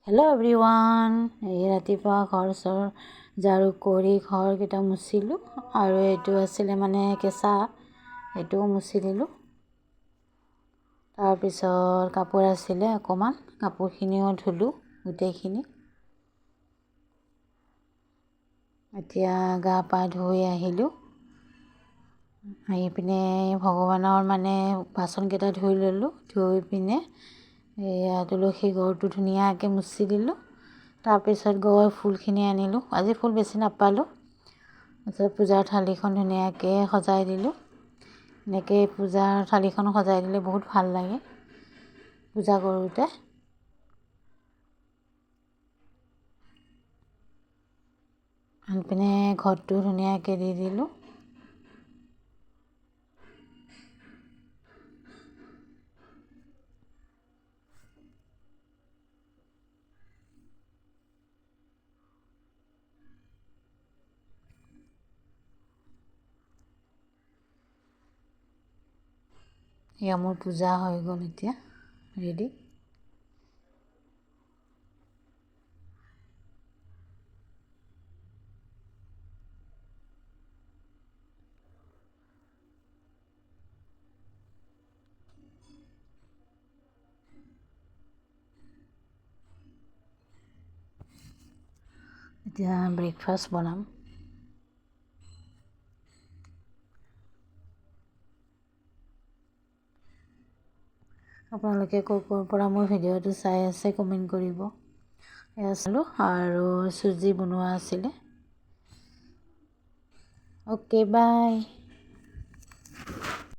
Hello' everyone. এই ৰাতিপুৱা ঘৰ চৰ ঝাৰু কৰি ঘৰকেইটা মুচিলোঁ আৰু এইটো আছিলে মানে কেঁচা, এইটোও মুচি দিলোঁ। তাৰপিছত কাপোৰ আছিলে অকণমান, কাপোৰখিনিও ধুলোঁ গোটেইখিনি। এতিয়া গা পা ধুই আহিলোঁ। আহি পিনে ভগৱানৰ মানে বাচনকেইটা ধুই ল'লোঁ। ধুই পিনে এয়া তুলসী গৰুটো ধুনীয়াকৈ মুচি দিলোঁ। তাৰপিছত গৈ ফুলখিনি আনিলোঁ। আজি ফুল বেছি নাপালোঁ। তাৰপিছত পূজাৰ থালিখন ধুনীয়াকৈ সজাই দিলোঁ। এনেকৈ পূজাৰ থালিখন সজাই দিলে বহুত ভাল লাগে পূজা কৰোঁতে। আনি পিনে ঘৰটো ধুনীয়াকৈ দি দিলোঁ। এয়া মোৰ পূজা হৈ গ'ল, এতিয়া ৰেডি। এতিয়া ব্ৰেকফাষ্ট বনাম। আপোনালোকে ক'ৰ পৰা মোৰ ভিডিঅ'টো চাই আছে কমেণ্ট কৰিব। এয়া চালোঁ আৰু চুজি বনোৱা আছিলে। Okay bye.